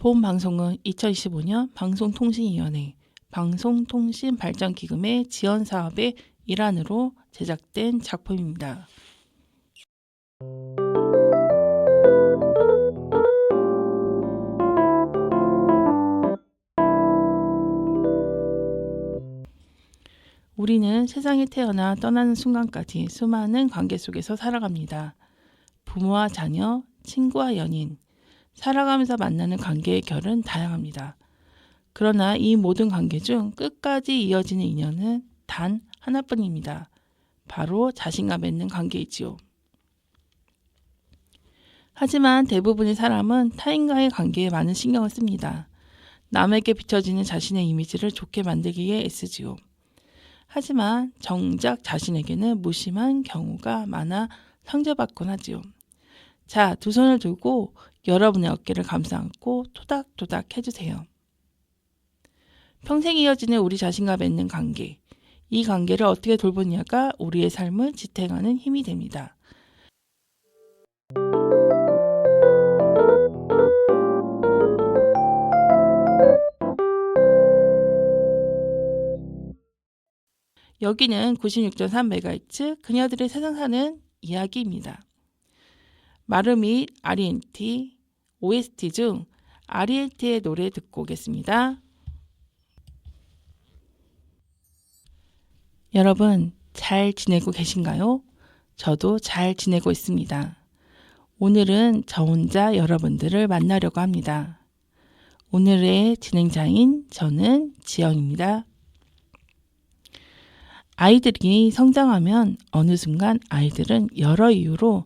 본 방송은 2025년 방송통신위원회 방송통신발전기금의 지원사업의 일환으로 제작된 작품입니다. 우리는 세상에 태어나 떠나는 순간까지 수많은 관계 속에서 살아갑니다. 부모와 자녀, 친구와 연인, 살아가면서 만나는 관계의 결은 다양합니다. 그러나 이 모든 관계 중 끝까지 이어지는 인연은 단 하나뿐입니다. 바로 자신과 맺는 관계이지요. 하지만 대부분의 사람은 타인과의 관계에 많은 신경을 씁니다. 남에게 비춰지는 자신의 이미지를 좋게 만들기에 애쓰지요. 하지만 정작 자신에게는 무심한 경우가 많아 상처받곤 하지요. 자, 두 손을 들고 여러분의 어깨를 감싸 안고 토닥토닥 해주세요. 평생 이어지는 우리 자신과 맺는 관계, 이 관계를 어떻게 돌보냐가 우리의 삶을 지탱하는 힘이 됩니다. 여기는 96.3MHz 그녀들의 세상 사는 이야기입니다. 마르 및 RENT, OST 중 RENT의 노래 듣고 오겠습니다. 여러분 잘 지내고 계신가요? 저도 잘 지내고 있습니다. 오늘은 저 혼자 여러분들을 만나려고 합니다. 오늘의 진행자인 저는 지영입니다. 아이들이 성장하면 어느 순간 아이들은 여러 이유로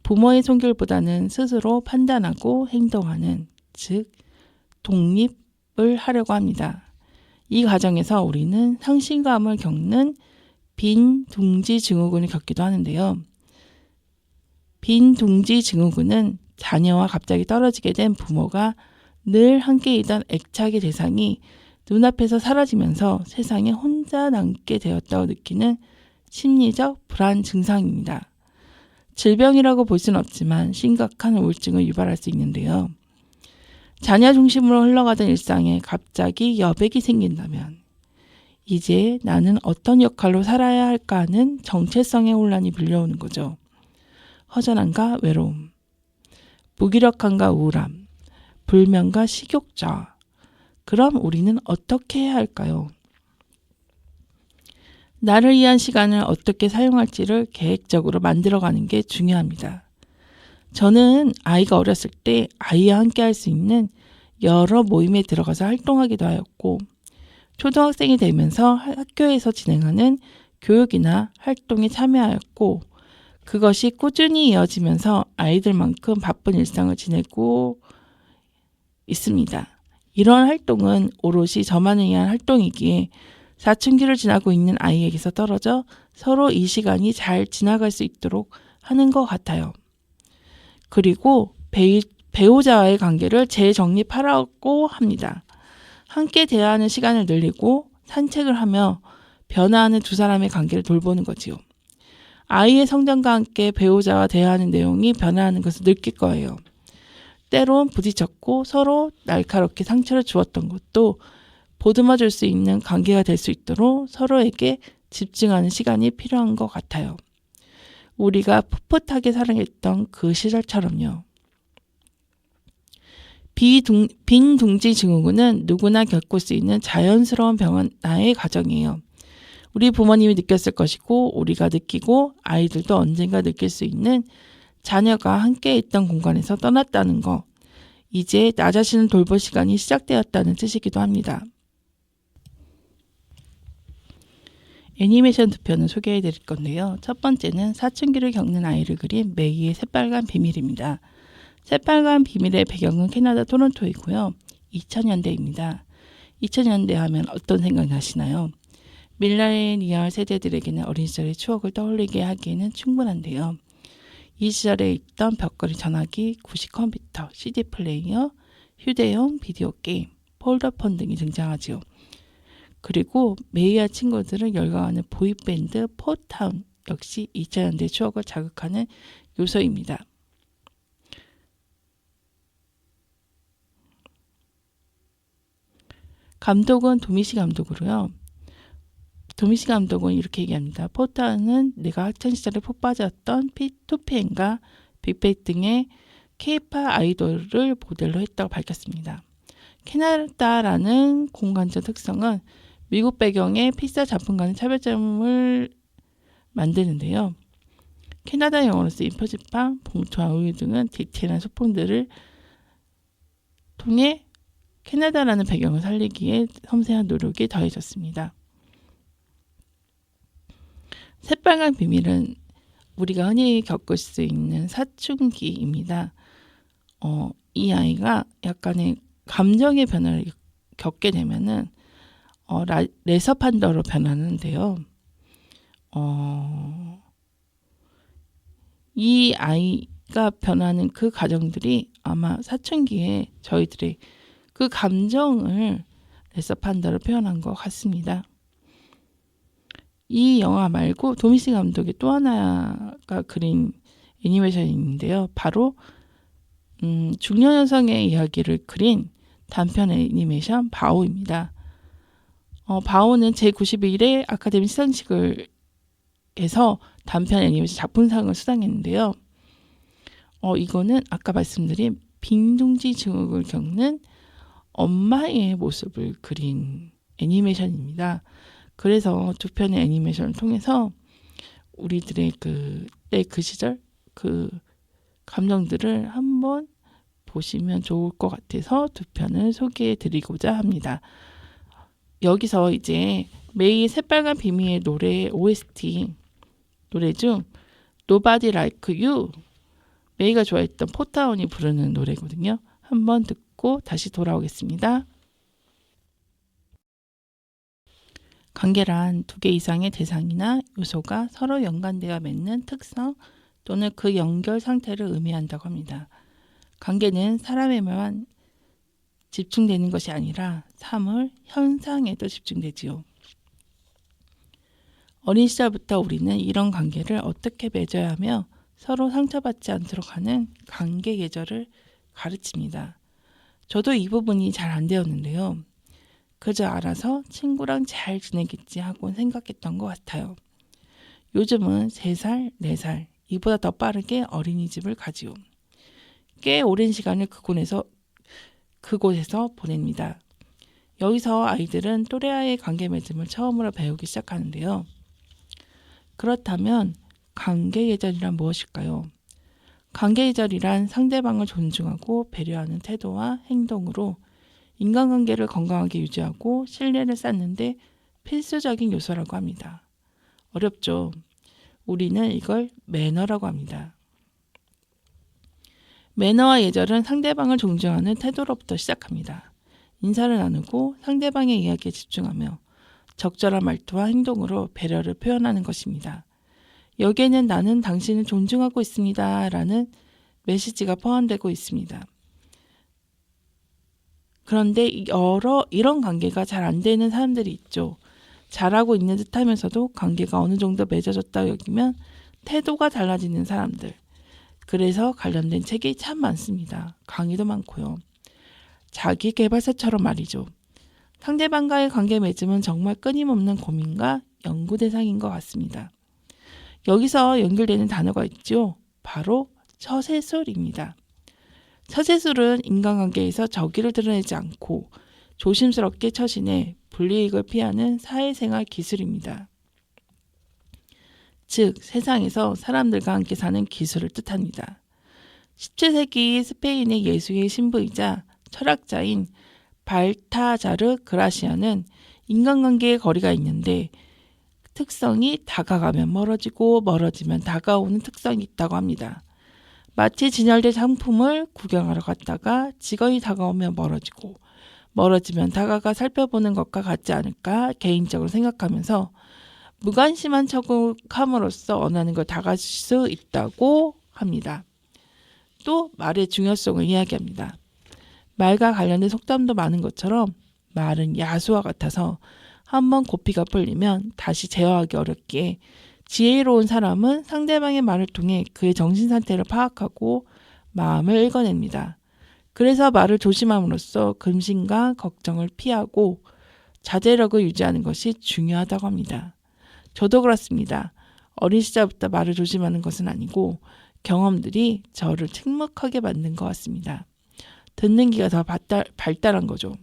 부모의 손길보다는 스스로 판단하고 행동하는, 즉 독립을 하려고 합니다. 이 과정에서 우리는 상실감을 겪는 빈둥지 증후군을 겪기도 하는데요. 빈둥지 증후군은 자녀와 갑자기 떨어지게 된 부모가 늘 함께이던 애착의 대상이 눈앞에서 사라지면서 세상에 혼자 남게 되었다고 느끼는 심리적 불안 증상입니다. 질병이라고 볼 수는 없지만 심각한 우울증을 유발할 수 있는데요. 자녀 중심으로 흘러가던 일상에 갑자기 여백이 생긴다면 이제 나는 어떤 역할로 살아야 할까 하는 정체성의 혼란이 밀려오는 거죠. 허전함과 외로움, 무기력함과 우울함, 불면과 식욕자. 그럼 우리는 어떻게 해야 할까요? 나를 위한 시간을 어떻게 사용할지를 계획적으로 만들어가는 게 중요합니다. 저는 아이가 어렸을 때 아이와 함께 할 수 있는 여러 모임에 들어가서 활동하기도 하였고, 초등학생이 되면서 학교에서 진행하는 교육이나 활동에 참여하였고, 그것이 꾸준히 이어지면서 아이들만큼 바쁜 일상을 지내고 있습니다. 이런 활동은 오롯이 저만을 위한 활동이기에 사춘기를 지나고 있는 아이에게서 떨어져 서로 이 시간이 잘 지나갈 수 있도록 하는 것 같아요. 그리고 배우자와의 관계를 재정립하라고 합니다. 함께 대화하는 시간을 늘리고 산책을 하며 변화하는 두 사람의 관계를 돌보는 거지요. 아이의 성장과 함께 배우자와 대화하는 내용이 변화하는 것을 느낄 거예요. 때론 부딪혔고 서로 날카롭게 상처를 주었던 것도 보듬어 줄 수 있는 관계가 될 수 있도록 서로에게 집중하는 시간이 필요한 것 같아요. 우리가 풋풋하게 사랑했던 그 시절처럼요. 빈둥지 증후군은 누구나 겪을 수 있는 자연스러운 변화의 과정이에요. 우리 부모님이 느꼈을 것이고 우리가 느끼고 아이들도 언젠가 느낄 수 있는 자녀가 함께 있던 공간에서 떠났다는 것. 이제 나 자신을 돌볼 시간이 시작되었다는 뜻이기도 합니다. 애니메이션 두 편을 소개해 드릴 건데요. 첫 번째는 사춘기를 겪는 아이를 그린 메이의 새빨간 비밀입니다. 새빨간 비밀의 배경은 캐나다 토론토이고요. 2000년대입니다. 2000년대 하면 어떤 생각이 나시나요? 밀레니얼 세대들에게는 어린 시절의 추억을 떠올리게 하기에는 충분한데요. 이 시절에 있던 벽걸이 전화기, 구식 컴퓨터, CD 플레이어, 휴대용 비디오 게임, 폴더폰 등이 등장하지요. 그리고 메이와 친구들을 열광하는 보이밴드 포타운 역시 2000년대 추억을 자극하는 요소입니다. 감독은 도미시 감독으로요. 도미시 감독은 이렇게 얘기합니다. 포터는 내가 학창시절에 푹 빠졌던 P2PM과 빅뱅 등의 K-팝 아이돌을 모델로 했다고 밝혔습니다. 캐나다라는 공간적 특성은 미국 배경의 픽사 작품과는 차별점을 만드는데요. 캐나다 영어로 쓰인 표지판, 봉투와 우유 등은 디테일한 소품들을 통해 캐나다라는 배경을 살리기에 섬세한 노력이 더해졌습니다. 새빨간 비밀은 우리가 흔히 겪을 수 있는 사춘기입니다. 이 아이가 약간의 감정의 변화를 겪게 되면은 레서 판더로 변하는데요. 이 아이가 변하는 그 과정들이 아마 사춘기에 저희들의 그 감정을 레서 판더로 표현한 것 같습니다. 이 영화 말고 도미시 감독의 또 하나가 그린 애니메이션이 있는데요. 바로 중년 여성의 이야기를 그린 단편 애니메이션 바오입니다. 바오는 제91회 아카데미 시상식을 해서 단편 애니메이션 작품상을 수상했는데요. 이거는 아까 말씀드린 빈둥지 증후군을 겪는 엄마의 모습을 그린 애니메이션입니다. 그래서 두 편의 애니메이션을 통해서 우리들의 그때 그 시절 그 감정들을 한번 보시면 좋을 것 같아서 두 편을 소개해 드리고자 합니다. 여기서 이제 메이의 새빨간 비밀의 노래 OST 노래 중 Nobody Like You, 메이가 좋아했던 포타운이 부르는 노래거든요. 한번 듣고 다시 돌아오겠습니다. 관계란 두 개 이상의 대상이나 요소가 서로 연관되어 맺는 특성 또는 그 연결 상태를 의미한다고 합니다. 관계는 사람에만 집중되는 것이 아니라 사물, 현상에도 집중되지요. 어린 시절부터 우리는 이런 관계를 어떻게 맺어야 하며 서로 상처받지 않도록 하는 관계 예절을 가르칩니다. 저도 이 부분이 잘 안 되었는데요. 그저 알아서 친구랑 잘 지내겠지 하고 생각했던 것 같아요. 요즘은 3살, 4살, 이보다 더 빠르게 어린이집을 가지요. 꽤 오랜 시간을 그곳에서 보냅니다. 여기서 아이들은 또래와의 관계 맺음을 처음으로 배우기 시작하는데요. 그렇다면 관계 예절이란 무엇일까요? 관계 예절이란 상대방을 존중하고 배려하는 태도와 행동으로 인간관계를 건강하게 유지하고 신뢰를 쌓는데 필수적인 요소라고 합니다. 어렵죠? 우리는 이걸 매너라고 합니다. 매너와 예절은 상대방을 존중하는 태도로부터 시작합니다. 인사를 나누고 상대방의 이야기에 집중하며 적절한 말투와 행동으로 배려를 표현하는 것입니다. 여기에는 나는 당신을 존중하고 있습니다 라는 메시지가 포함되고 있습니다. 그런데 이런 관계가 잘 안 되는 사람들이 있죠. 잘하고 있는 듯 하면서도 관계가 어느 정도 맺어졌다 여기면 태도가 달라지는 사람들. 그래서 관련된 책이 참 많습니다. 강의도 많고요. 자기 개발서처럼 말이죠. 상대방과의 관계 맺음은 정말 끊임없는 고민과 연구 대상인 것 같습니다. 여기서 연결되는 단어가 있죠. 바로 처세술입니다. 처세술은 인간관계에서 적의를 드러내지 않고 조심스럽게 처신해 불이익을 피하는 사회생활 기술입니다. 즉 세상에서 사람들과 함께 사는 기술을 뜻합니다. 17세기 스페인의 예수의 신부이자 철학자인 발타자르 그라시아는 인간관계의 거리가 있는데 특성이 다가가면 멀어지고 멀어지면 다가오는 특성이 있다고 합니다. 마치 진열된 상품을 구경하러 갔다가 직원이 다가오면 멀어지고 멀어지면 다가가 살펴보는 것과 같지 않을까 개인적으로 생각하면서 무관심한 척함으로써 원하는 걸 다가갈 수 있다고 합니다. 또 말의 중요성을 이야기합니다. 말과 관련된 속담도 많은 것처럼 말은 야수와 같아서 한번 고삐가 풀리면 다시 제어하기 어렵기에 지혜로운 사람은 상대방의 말을 통해 그의 정신 상태를 파악하고 마음을 읽어냅니다. 그래서 말을 조심함으로써 근심과 걱정을 피하고 자제력을 유지하는 것이 중요하다고 합니다. 저도 그렇습니다. 어린 시절부터 말을 조심하는 것은 아니고 경험들이 저를 침묵하게 만든 것 같습니다. 듣는 귀가 더 발달한 거죠.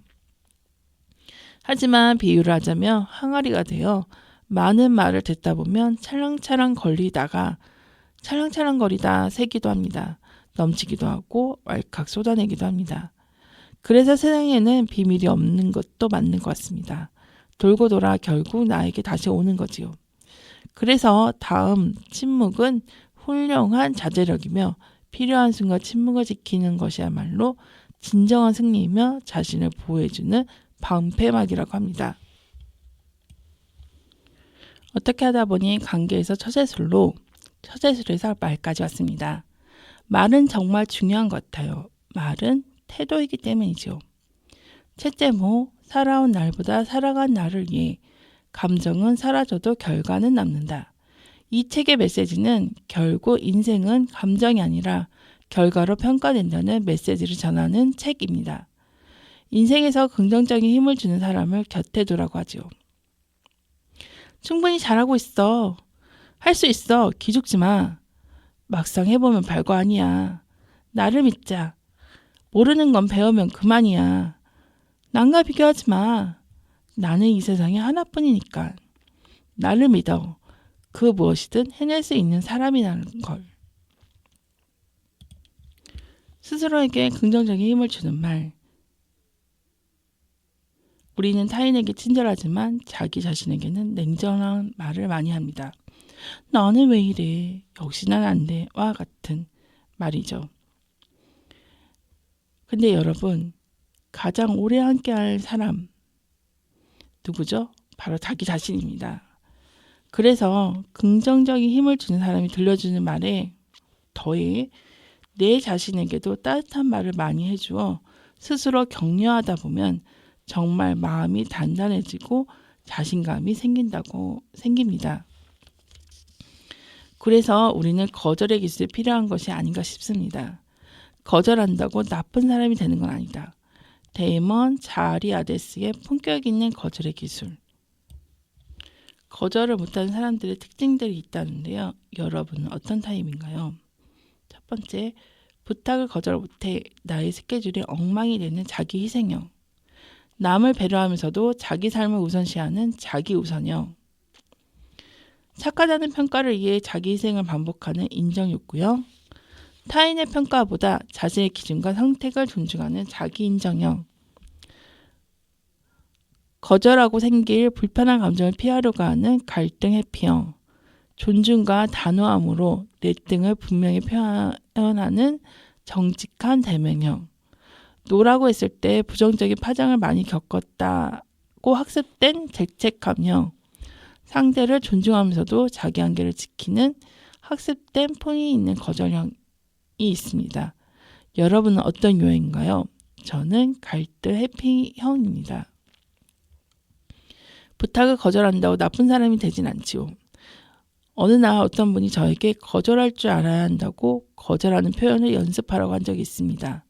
하지만 비유를 하자면 항아리가 되어 많은 말을 듣다 보면 찰랑찰랑거리다 새기도 합니다. 넘치기도 하고 왈칵 쏟아내기도 합니다. 그래서 세상에는 비밀이 없는 것도 맞는 것 같습니다. 돌고 돌아 결국 나에게 다시 오는 거지요. 그래서 다음 침묵은 훌륭한 자제력이며 필요한 순간 침묵을 지키는 것이야말로 진정한 승리이며 자신을 보호해주는 방패막이라고 합니다. 어떻게 하다 보니 관계에서 처세술에서 말까지 왔습니다. 말은 정말 중요한 것 같아요. 말은 태도이기 때문이죠. 첫째모, 살아온 날보다 살아간 나를 위해 감정은 사라져도 결과는 남는다. 이 책의 메시지는 결국 인생은 감정이 아니라 결과로 평가된다는 메시지를 전하는 책입니다. 인생에서 긍정적인 힘을 주는 사람을 곁에 두라고 하죠. 충분히 잘하고 있어. 할 수 있어. 기죽지 마. 막상 해보면 별거 아니야. 나를 믿자. 모르는 건 배우면 그만이야. 남과 비교하지 마. 나는 이 세상에 하나뿐이니까. 나를 믿어. 그 무엇이든 해낼 수 있는 사람이라는 걸. 스스로에게 긍정적인 힘을 주는 말. 우리는 타인에게 친절하지만 자기 자신에게는 냉정한 말을 많이 합니다. 나는 왜 이래? 역시 난 안 돼. 와 같은 말이죠. 근데 여러분, 가장 오래 함께할 사람 누구죠? 바로 자기 자신입니다. 그래서 긍정적인 힘을 주는 사람이 들려주는 말에 더해 내 자신에게도 따뜻한 말을 많이 해주어 스스로 격려하다 보면 정말 마음이 단단해지고 자신감이 생깁니다. 그래서 우리는 거절의 기술이 필요한 것이 아닌가 싶습니다. 거절한다고 나쁜 사람이 되는 건 아니다. 데이먼 자리아데스의 품격 있는 거절의 기술. 거절을 못하는 사람들의 특징들이 있다는데요. 여러분은 어떤 타입인가요? 첫 번째, 부탁을 거절 못해 나의 스케줄이 엉망이 되는 자기 희생형. 남을 배려하면서도 자기 삶을 우선시하는 자기 우선형. 착하다는 평가를 위해 자기 희생을 반복하는 인정욕구형. 타인의 평가보다 자신의 기준과 선택을 존중하는 자기 인정형. 거절하고 생길 불편한 감정을 피하려고 하는 갈등 회피형. 존중과 단호함으로 내 뜻을 분명히 표현하는 정직한 대면형. 노라고 했을 때 부정적인 파장을 많이 겪었다고 학습된 죄책감형. 상대를 존중하면서도 자기 한계를 지키는 학습된 품위 있는 거절형이 있습니다. 여러분은 어떤 유형인가요? 저는 갈등 회피형입니다. 부탁을 거절한다고 나쁜 사람이 되진 않지요. 어느 날 어떤 분이 저에게 거절할 줄 알아야 한다고 거절하는 표현을 연습하라고 한 적이 있습니다.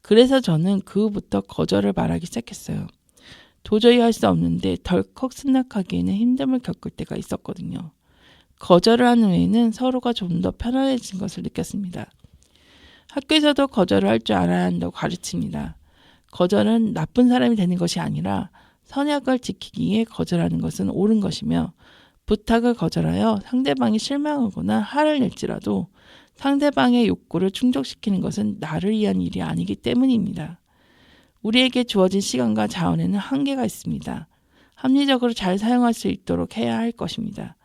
그래서 저는 그 후부터 거절을 말하기 시작했어요. 도저히 할 수 없는데 덜컥 승낙하기에는 힘듦을 겪을 때가 있었거든요. 거절을 하는 후에는 서로가 좀 더 편안해진 것을 느꼈습니다. 학교에서도 거절을 할 줄 알아야 한다고 가르칩니다. 거절은 나쁜 사람이 되는 것이 아니라 선약을 지키기 위해 거절하는 것은 옳은 것이며 부탁을 거절하여 상대방이 실망하거나 화를 낼지라도 상대방의 욕구를 충족시키는 것은 나를 위한 일이 아니기 때문입니다. 우리에게 주어진 시간과 자원에는 한계가 있습니다. 합리적으로 잘 사용할 수 있도록 해야 할 것입니다.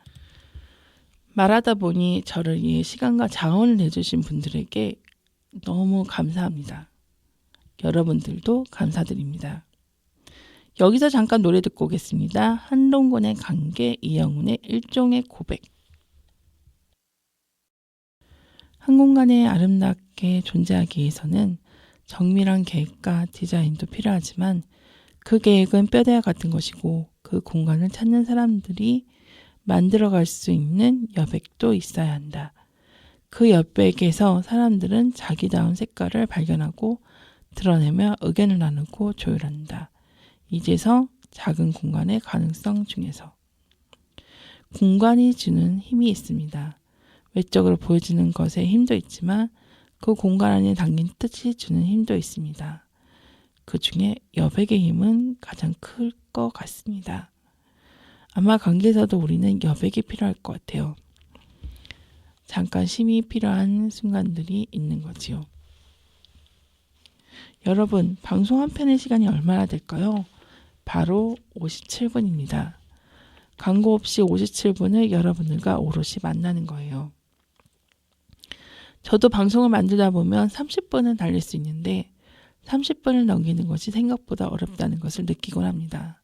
말하다 보니 저를 위해 시간과 자원을 내주신 분들에게 너무 감사합니다. 여러분들도 감사드립니다. 여기서 잠깐 노래 듣고 오겠습니다. 한동건의 관계, 이영훈의 일종의 고백. 한 공간에 아름답게 존재하기 위해서는 정밀한 계획과 디자인도 필요하지만 그 계획은 뼈대와 같은 것이고 그 공간을 찾는 사람들이 만들어갈 수 있는 여백도 있어야 한다. 그 여백에서 사람들은 자기다운 색깔을 발견하고 드러내며 의견을 나누고 조율한다. 이제서 작은 공간의 가능성 중에서. 공간이 주는 힘이 있습니다. 외적으로 보여지는 것에 힘도 있지만 그 공간 안에 담긴 뜻이 주는 힘도 있습니다. 그 중에 여백의 힘은 가장 클 것 같습니다. 아마 관계에서도 우리는 여백이 필요할 것 같아요. 잠깐 쉼이 필요한 순간들이 있는 거지요. 여러분, 방송 한 편의 시간이 얼마나 될까요? 바로 57분입니다. 광고 없이 57분을 여러분들과 오롯이 만나는 거예요. 저도 방송을 만들다 보면 30분은 달릴 수 있는데 30분을 넘기는 것이 생각보다 어렵다는 것을 느끼곤 합니다.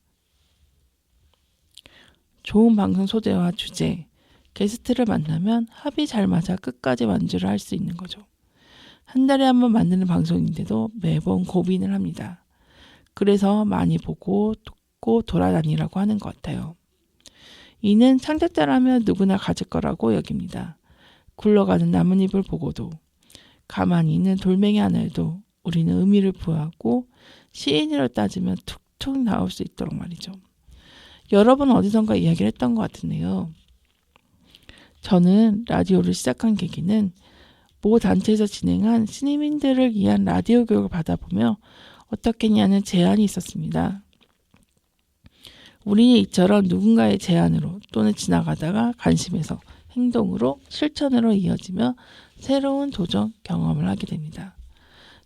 좋은 방송 소재와 주제, 게스트를 만나면 합이 잘 맞아 끝까지 완주를 할 수 있는 거죠. 한 달에 한 번 만드는 방송인데도 매번 고민을 합니다. 그래서 많이 보고 듣고 돌아다니라고 하는 것 같아요. 이는 창작자라면 누구나 가질 거라고 여깁니다. 굴러가는 나뭇잎을 보고도 가만히 있는 돌멩이 하나에도 우리는 의미를 부여하고 시인으로 따지면 툭툭 나올 수 있도록 말이죠. 여러 번 어디선가 이야기를 했던 것 같은데요. 저는 라디오를 시작한 계기는 모 단체에서 진행한 신임인들을 위한 라디오 교육을 받아보며 어떻겠냐는 제안이 있었습니다. 우리는 이처럼 누군가의 제안으로 또는 지나가다가 관심에서 행동으로 실천으로 이어지며 새로운 도전 경험을 하게 됩니다.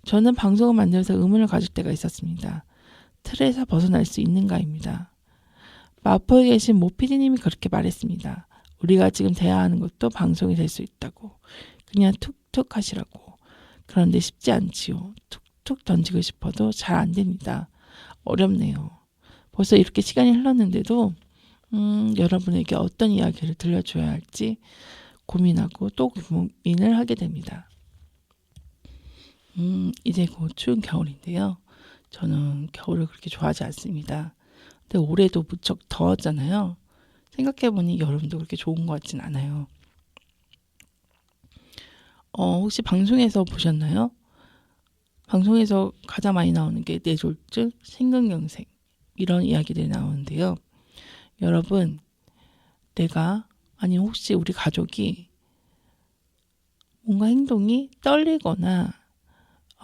저는 방송을 만들면서 의문을 가질 때가 있었습니다. 틀에서 벗어날 수 있는가입니다. 마포에 계신 모 PD님이 그렇게 말했습니다. 우리가 지금 대화하는 것도 방송이 될 수 있다고. 그냥 툭툭 하시라고. 그런데 쉽지 않지요. 툭툭 던지고 싶어도 잘 안 됩니다. 어렵네요. 벌써 이렇게 시간이 흘렀는데도 여러분에게 어떤 이야기를 들려줘야 할지 고민하고 또 고민을 하게 됩니다. 이제 곧 추운 겨울인데요. 저는 겨울을 그렇게 좋아하지 않습니다. 근데 올해도 무척 더웠잖아요. 생각해보니 여름도 그렇게 좋은 것 같진 않아요. 혹시 방송에서 보셨나요? 방송에서 가장 많이 나오는 게 뇌졸중, 심근경색 이런 이야기들이 나오는데요. 여러분, 혹시 우리 가족이 뭔가 행동이 떨리거나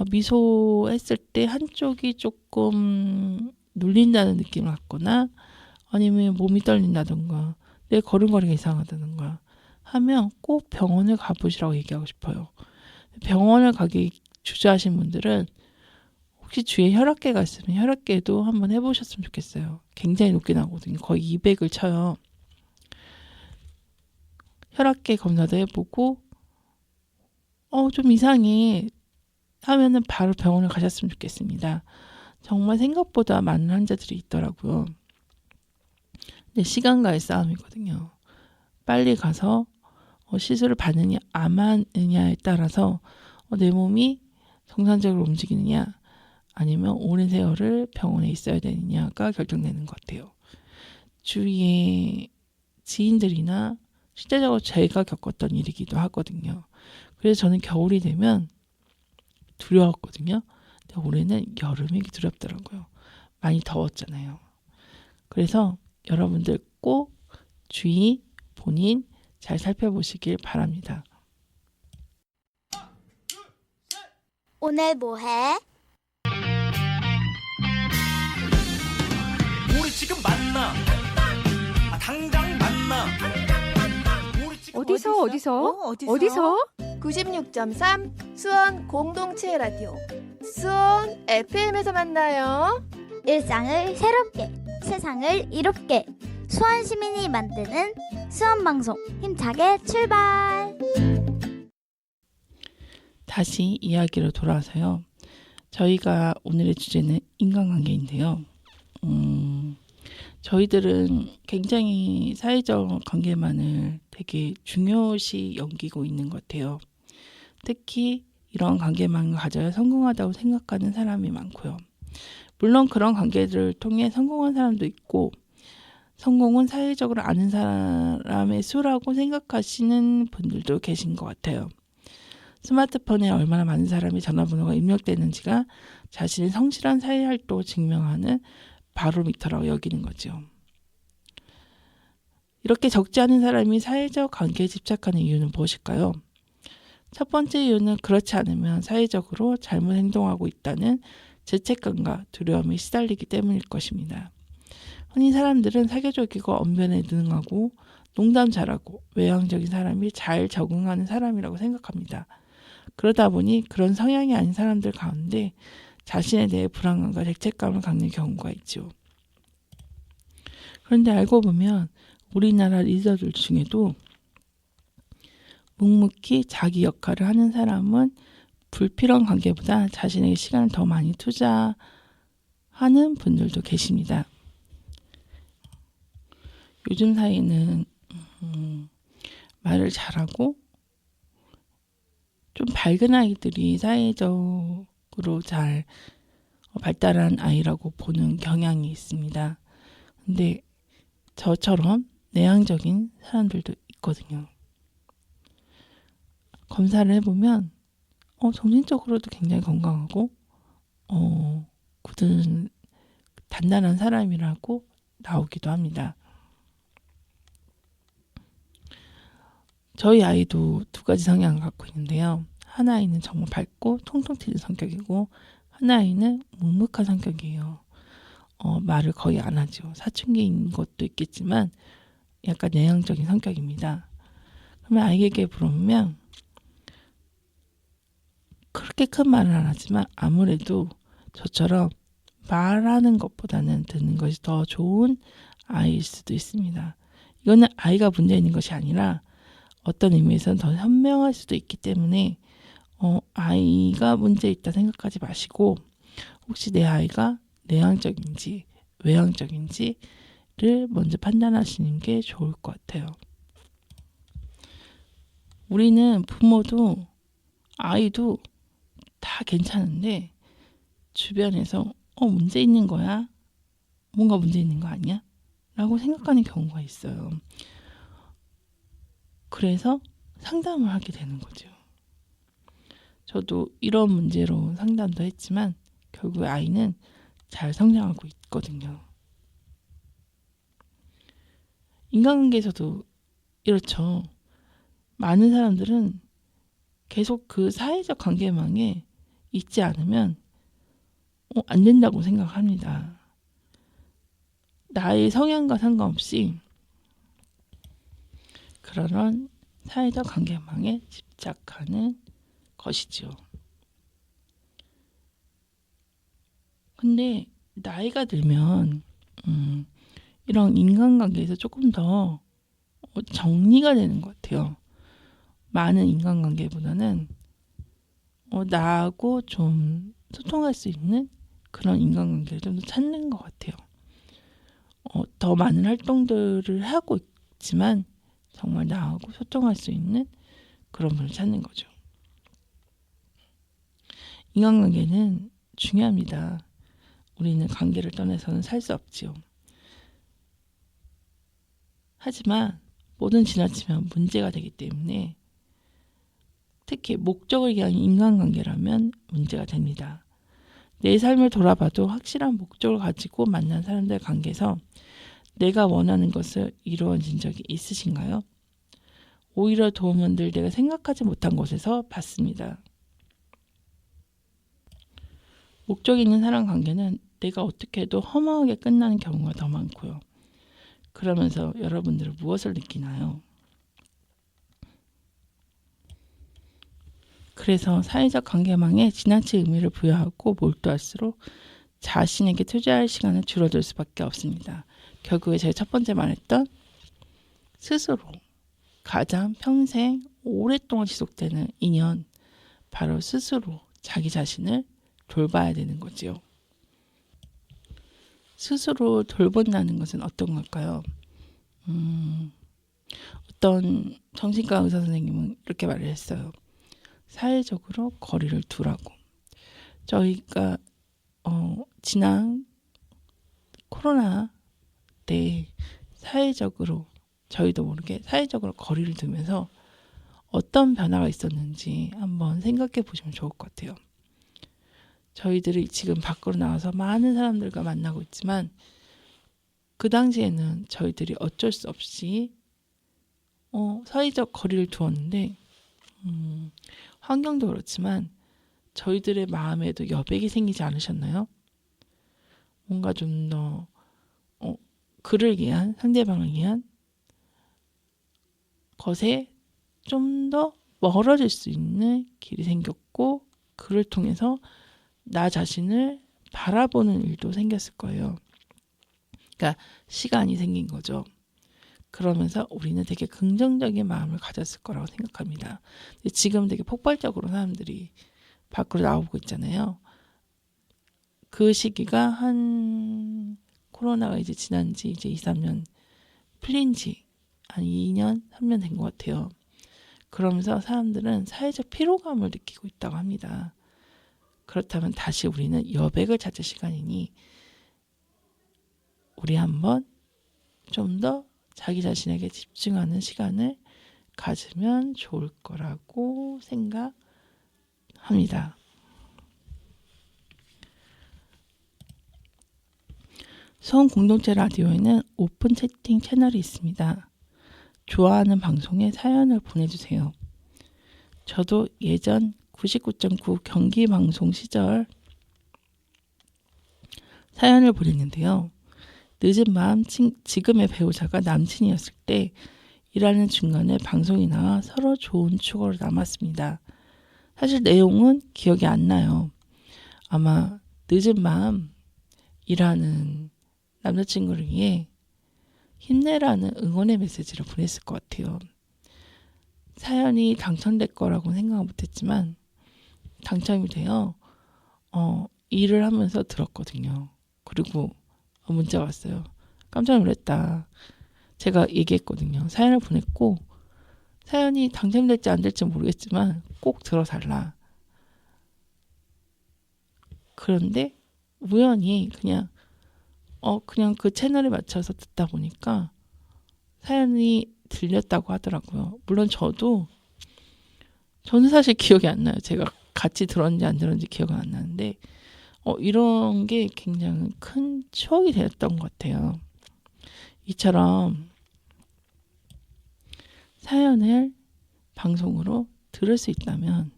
미소했을 때 한쪽이 조금 눌린다는 느낌을 갖거나 아니면 몸이 떨린다던가 내 걸음걸이가 이상하다던가 하면 꼭 병원을 가보시라고 얘기하고 싶어요. 병원을 가기 주저하신 분들은 혹시 주위에 혈압계가 있으면 혈압계도 한번 해보셨으면 좋겠어요. 굉장히 높게 나오거든요. 거의 200을 쳐요. 혈압계 검사도 해보고 좀 이상해 하면은 바로 병원을 가셨으면 좋겠습니다. 정말 생각보다 많은 환자들이 있더라고요. 근데 시간과의 싸움이거든요. 빨리 가서 시술을 받느냐 안 받느냐에 따라서 내 몸이 정상적으로 움직이느냐 아니면 오랜 세월을 병원에 있어야 되느냐가 결정되는 것 같아요. 주위에 지인들이나 실제적으로 제가 겪었던 일이기도 하거든요. 그래서 저는 겨울이 되면 두려웠거든요. 근데 올해는 여름이 두렵더라고요. 많이 더웠잖아요. 그래서 여러분들 꼭 주위, 본인 잘 살펴보시길 바랍니다. 오늘 뭐해? 우리 지금 만나. 당장 만나. 우리 지금 어디서? 96.3 수원 공동체 라디오 수원 FM에서 만나요. 일상을 새롭게, 세상을 이롭게 수원 시민이 만드는 수원 방송 힘차게 출발. 다시 이야기로 돌아와서요. 저희가 오늘의 주제는 인간관계인데요. 저희들은 굉장히 사회적 관계만을 되게 중요시 여기고 있는 것 같아요. 특히 이런 관계만을 가져야 성공하다고 생각하는 사람이 많고요. 물론 그런 관계들을 통해 성공한 사람도 있고 성공은 사회적으로 아는 사람의 수라고 생각하시는 분들도 계신 것 같아요. 스마트폰에 얼마나 많은 사람의 전화번호가 입력되는지가 자신의 성실한 사회활동을 증명하는 바로미터라고 여기는 거죠. 이렇게 적지 않은 사람이 사회적 관계에 집착하는 이유는 무엇일까요? 첫 번째 이유는 그렇지 않으면 사회적으로 잘못 행동하고 있다는 죄책감과 두려움에 시달리기 때문일 것입니다. 흔히 사람들은 사교적이고 언변에 능하고 농담 잘하고 외향적인 사람이 잘 적응하는 사람이라고 생각합니다. 그러다 보니 그런 성향이 아닌 사람들 가운데 자신에 대해 불안감과 죄책감을 갖는 경우가 있죠. 그런데 알고 보면 우리나라 리더들 중에도 묵묵히 자기 역할을 하는 사람은 불필요한 관계보다 자신에게 시간을 더 많이 투자하는 분들도 계십니다. 요즘 사회는 말을 잘하고 좀 밝은 아이들이 사회적으로 잘 발달한 아이라고 보는 경향이 있습니다. 근데 저처럼 내향적인 사람들도 있거든요. 검사를 해보면 정신적으로도 굉장히 건강하고 굳은 단단한 사람이라고 나오기도 합니다. 저희 아이도 두 가지 성향을 갖고 있는데요. 한 아이는 정말 밝고 통통 튀는 성격이고 한 아이는 묵묵한 성격이에요. 말을 거의 안 하죠. 사춘기인 것도 있겠지만 약간 내향적인 성격입니다. 그러면 아이에게 물어보면 그렇게 큰 말은 안 하지만 아무래도 저처럼 말하는 것보다는 듣는 것이 더 좋은 아이일 수도 있습니다. 이거는 아이가 문제 있는 것이 아니라 어떤 의미에서는 더 현명할 수도 있기 때문에 아이가 문제 있다 생각하지 마시고 혹시 내 아이가 내향적인지 외향적인지를 먼저 판단하시는 게 좋을 것 같아요. 우리는 부모도 아이도 다 괜찮은데 주변에서 문제 있는 거야? 뭔가 문제 있는 거 아니야? 라고 생각하는 경우가 있어요. 그래서 상담을 하게 되는 거죠. 저도 이런 문제로 상담도 했지만 결국 아이는 잘 성장하고 있거든요. 인간관계에서도 이렇죠. 많은 사람들은 계속 그 사회적 관계망에 있지 않으면 안 된다고 생각합니다. 나의 성향과 상관없이 그런 사회적 관계망에 집착하는 것이죠. 근데 나이가 들면 이런 인간관계에서 조금 더 정리가 되는 것 같아요. 많은 인간관계보다는 나하고 좀 소통할 수 있는 그런 인간관계를 좀 더 찾는 것 같아요. 더 많은 활동들을 하고 있지만 정말 나하고 소통할 수 있는 그런 분을 찾는 거죠. 인간관계는 중요합니다. 우리는 관계를 떠나서는 살 수 없지요. 하지만 뭐든 지나치면 문제가 되기 때문에 특히 목적을 위한 인간관계라면 문제가 됩니다. 내 삶을 돌아봐도 확실한 목적을 가지고 만난 사람들의 관계에서 내가 원하는 것을 이루어진 적이 있으신가요? 오히려 도움은 늘 내가 생각하지 못한 곳에서 받습니다. 목적이 있는 사람 관계는 내가 어떻게 해도 허무하게 끝나는 경우가 더 많고요. 그러면서 여러분들은 무엇을 느끼나요? 그래서 사회적 관계망에 지나치 의미를 부여하고 몰두할수록 자신에게 투자할 시간은 줄어들 수밖에 없습니다. 결국에 제가 첫 번째 말했던 스스로 가장 평생 오랫동안 지속되는 인연, 바로 스스로 자기 자신을 돌봐야 되는 거지요. 스스로 돌본다는 것은 어떤 걸까요? 어떤 정신과 의사 선생님은 이렇게 말을 했어요. 사회적으로 거리를 두라고. 저희가 지난 코로나 때 사회적으로 저희도 모르게 사회적으로 거리를 두면서 어떤 변화가 있었는지 한번 생각해 보시면 좋을 것 같아요. 저희들이 지금 밖으로 나와서 많은 사람들과 만나고 있지만 그 당시에는 저희들이 어쩔 수 없이 사회적 거리를 두었는데 환경도 그렇지만 저희들의 마음에도 여백이 생기지 않으셨나요? 뭔가 좀 더 그를 위한, 상대방을 위한 것에 좀 더 멀어질 수 있는 길이 생겼고 그를 통해서 나 자신을 바라보는 일도 생겼을 거예요. 그러니까 시간이 생긴 거죠. 그러면서 우리는 되게 긍정적인 마음을 가졌을 거라고 생각합니다. 근데 지금 되게 폭발적으로 사람들이 밖으로 나오고 있잖아요. 그 시기가 코로나가 이제 지난 지 이제 2, 3년 풀린 지 한 2년, 3년 된 것 같아요. 그러면서 사람들은 사회적 피로감을 느끼고 있다고 합니다. 그렇다면 다시 우리는 여백을 찾을 시간이니 우리 한번 좀 더 자기 자신에게 집중하는 시간을 가지면 좋을 거라고 생각합니다. 수원 공동체 라디오에는 오픈 채팅 채널이 있습니다. 좋아하는 방송에 사연을 보내주세요. 저도 예전 99.9 경기 방송 시절 사연을 보냈는데요. 늦은 밤 지금의 배우자가 남친이었을 때 일하는 중간에 방송이 나와 서로 좋은 추억으로 남았습니다. 사실 내용은 기억이 안 나요. 아마 늦은 밤 일하는 남자친구를 위해 힘내라는 응원의 메시지를 보냈을 것 같아요. 사연이 당첨될 거라고 생각은 못했지만 당첨이 되어 일을 하면서 들었거든요. 그리고 문자가 왔어요. 깜짝 놀랐다. 제가 얘기했거든요. 사연을 보냈고 사연이 당첨될지 안 될지 모르겠지만 꼭 들어달라. 그런데 우연히 그냥 그 채널에 맞춰서 듣다 보니까 사연이 들렸다고 하더라고요. 물론 저는 사실 기억이 안 나요. 제가 같이 들었는지 안 들었는지 기억은 안 나는데 이런 게 굉장히 큰 추억이 되었던 것 같아요. 이처럼 사연을 방송으로 들을 수 있다면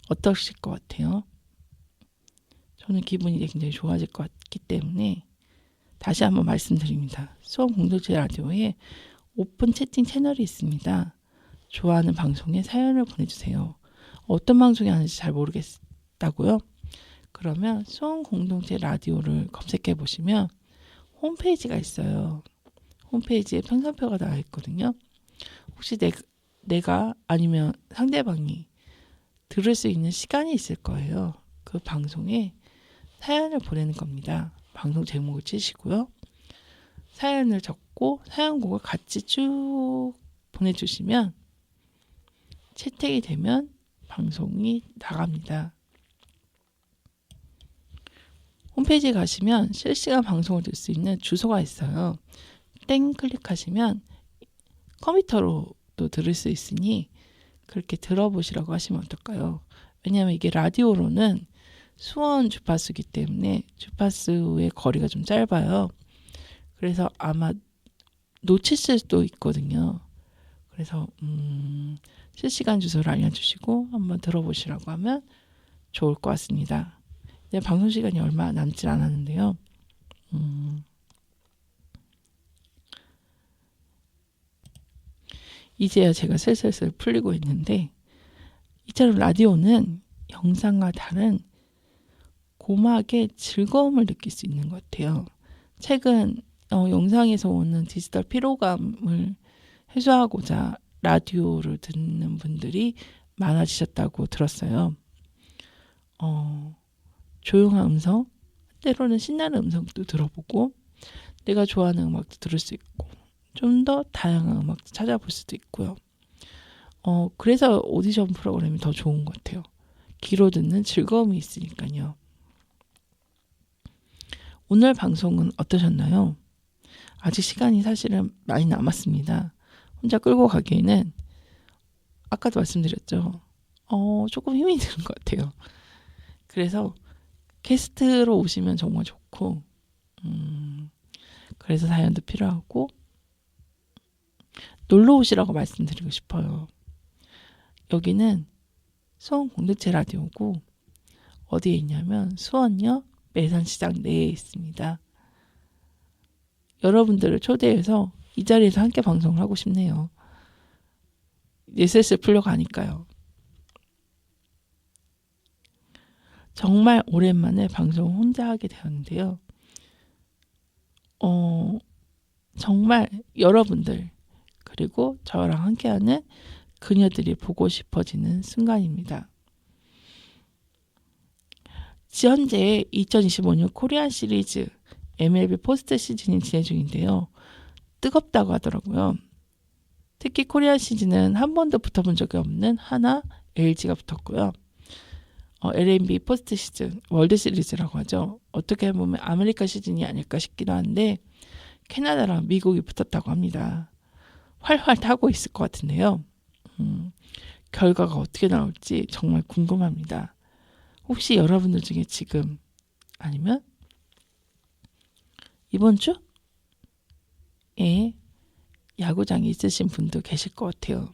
어떠실 것 같아요? 저는 기분이 굉장히 좋아질 것 같기 때문에 다시 한번 말씀드립니다. 수원 공동체 라디오에 오픈 채팅 채널이 있습니다. 좋아하는 방송에 사연을 보내주세요. 어떤 방송이 하는지 잘 모르겠다고요? 그러면 수원 공동체 라디오를 검색해 보시면 홈페이지가 있어요. 홈페이지에 편성표가 나와 있거든요. 혹시 내가 아니면 상대방이 들을 수 있는 시간이 있을 거예요. 그 방송에 사연을 보내는 겁니다. 방송 제목을 치시고요. 사연을 적고 사연곡을 같이 쭉 보내주시면 채택이 되면 방송이 나갑니다. 홈페이지에 가시면 실시간 방송을 들 수 있는 주소가 있어요. 땡 클릭하시면 컴퓨터로도 들을 수 있으니 그렇게 들어보시라고 하시면 어떨까요? 왜냐하면 이게 라디오로는 수원 주파수이기 때문에 주파수의 거리가 좀 짧아요. 그래서 아마 놓치실 수도 있거든요. 그래서 실시간 주소를 알려주시고 한번 들어보시라고 하면 좋을 것 같습니다. 네, 방송 시간이 얼마 남지 않았는데요. 이제야 제가 슬슬 풀리고 있는데 이처럼 라디오는 영상과 다른 고막의 즐거움을 느낄 수 있는 것 같아요. 최근 영상에서 오는 디지털 피로감을 해소하고자 라디오를 듣는 분들이 많아지셨다고 들었어요. 조용한 음성, 때로는 신나는 음성도 들어보고 내가 좋아하는 음악도 들을 수 있고 좀 더 다양한 음악도 찾아볼 수도 있고요. 그래서 오디션 프로그램이 더 좋은 것 같아요. 귀로 듣는 즐거움이 있으니까요. 오늘 방송은 어떠셨나요? 아직 시간이 사실은 많이 남았습니다. 혼자 끌고 가기에는 아까도 말씀드렸죠. 조금 힘이 드는 것 같아요. 그래서 게스트로 오시면 정말 좋고, 그래서 사연도 필요하고, 놀러 오시라고 말씀드리고 싶어요. 여기는 수원 공동체 라디오고, 어디에 있냐면 수원역 매산시장 내에 있습니다. 여러분들을 초대해서 이 자리에서 함께 방송을 하고 싶네요. 이제 슬슬 풀려가니까요. 정말 오랜만에 방송을 혼자 하게 되었는데요. 정말 여러분들 그리고 저랑 함께하는 그녀들이 보고 싶어지는 순간입니다. 현재 2025년 코리안 시리즈 MLB 포스트 시즌이 진행 중인데요. 뜨겁다고 하더라고요. 특히 코리안 시즌은 한 번도 붙어본 적이 없는 하나, LG가 붙었고요. LNB 포스트 시즌, 월드 시리즈라고 하죠. 어떻게 보면 아메리카 시즌이 아닐까 싶기도 한데 캐나다랑 미국이 붙었다고 합니다. 활활 타고 있을 것 같은데요. 결과가 어떻게 나올지 정말 궁금합니다. 혹시 여러분들 중에 지금 아니면 이번 주에 야구장에 있으신 분도 계실 것 같아요.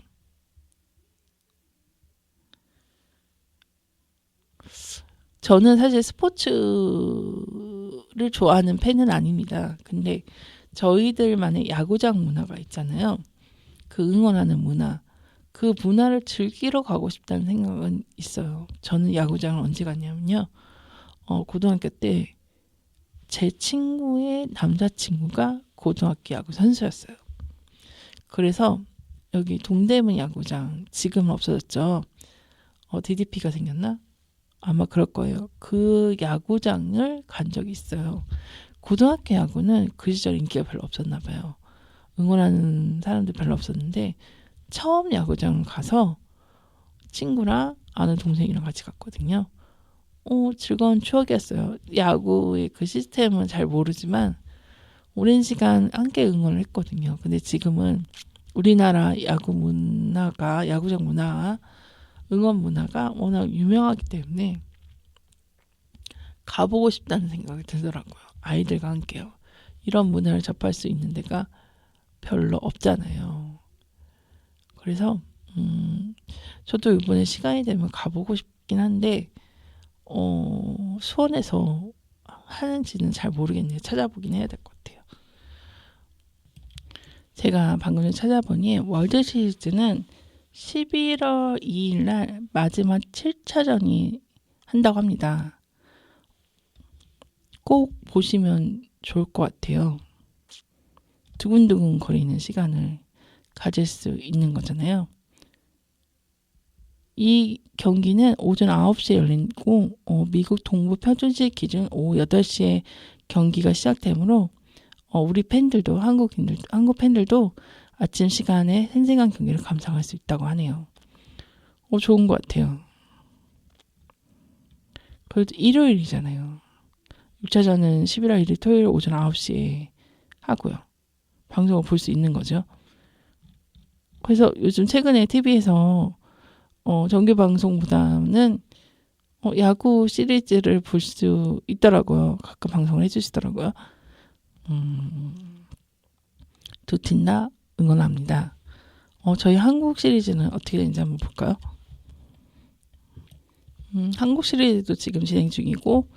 저는 사실 스포츠를 좋아하는 팬은 아닙니다. 근데 저희들만의 야구장 문화가 있잖아요. 그 응원하는 문화. 그 문화를 즐기러 가고 싶다는 생각은 있어요. 저는 야구장을 언제 갔냐면요. 고등학교 때 제 친구의 남자친구가 고등학교 야구 선수였어요. 그래서 여기 동대문 야구장, 지금은 없어졌죠. DDP가 생겼나? 아마 그럴 거예요. 그 야구장을 간 적이 있어요. 고등학교 야구는 그 시절 인기가 별로 없었나 봐요. 응원하는 사람들 별로 없었는데 처음 야구장 가서 친구랑 아는 동생이랑 같이 갔거든요. 즐거운 추억이었어요. 야구의 그 시스템은 잘 모르지만 오랜 시간 함께 응원을 했거든요. 근데 지금은 우리나라 야구 문화가, 야구장 문화, 응원 문화가 워낙 유명하기 때문에 가보고 싶다는 생각이 들더라고요. 아이들과 함께요. 이런 문화를 접할 수 있는 데가 별로 없잖아요. 그래서 저도 이번에 시간이 되면 가보고 싶긴 한데 수원에서 하는지는 잘 모르겠네요. 찾아보긴 해야 될 것 같아요. 제가 방금 전에 찾아보니 월드 시리즈는 11월 2일 날 마지막 7차전이 한다고 합니다. 꼭 보시면 좋을 것 같아요. 두근두근 거리는 시간을 가질 수 있는 거잖아요. 이 경기는 오전 9시에 열리고 미국 동부 표준시 기준 오후 8시에 경기가 시작되므로 우리 팬들도 한국 팬들도 아침 시간에 생생한 경기를 감상할 수 있다고 하네요. 좋은 것 같아요. 그래도 일요일이잖아요. 6차전은 11월 1일 토요일 오전 9시에 하고요. 방송을 볼 수 있는 거죠. 그래서 요즘 최근에 TV에서 정규 방송보다는 야구 시리즈를 볼 수 있더라고요. 가끔 방송을 해주시더라고요. 두 팀 다 응원합니다. 저희 한국 시리즈는 어떻게 되는지 한번 볼까요? 한국 시리즈도 지금 진행 중이고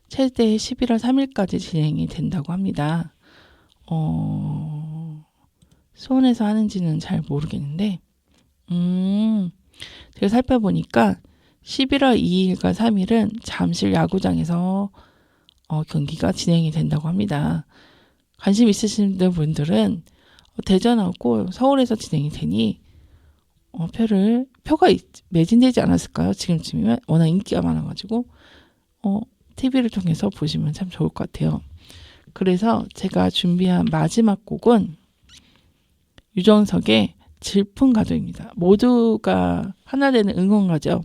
최대 11월 3일까지 진행이 된다고 합니다. 수원에서 하는지는 잘 모르겠는데 제가 살펴보니까 11월 2일과 3일은 잠실 야구장에서 경기가 진행이 된다고 합니다. 관심 있으신 분들은 대전하고 서울에서 진행이 되니 표가 매진되지 않았을까요? 지금쯤이면 워낙 인기가 많아가지고 TV를 통해서 보시면 참 좋을 것 같아요. 그래서 제가 준비한 마지막 곡은 유정석의 질풍가도입니다. 모두가 하나 되는 응원가죠.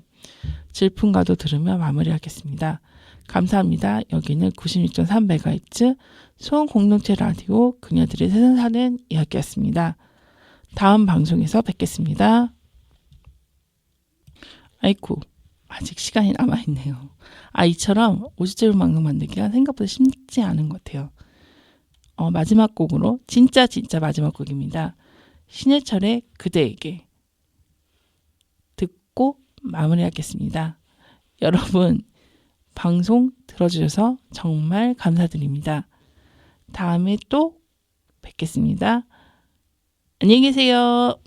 질풍가도 들으며 마무리하겠습니다. 감사합니다. 여기는 96.3MHz 수원 공동체 라디오 그녀들의 세상 사는 이야기였습니다. 다음 방송에서 뵙겠습니다. 아이쿠, 아직 시간이 남아있네요. 이처럼 50절 방송 만들기가 생각보다 쉽지 않은 것 같아요. 마지막 곡으로 진짜 마지막 곡입니다. 신해철의 그대에게 듣고 마무리하겠습니다. 여러분 방송 들어주셔서 정말 감사드립니다. 다음에 또 뵙겠습니다. 안녕히 계세요.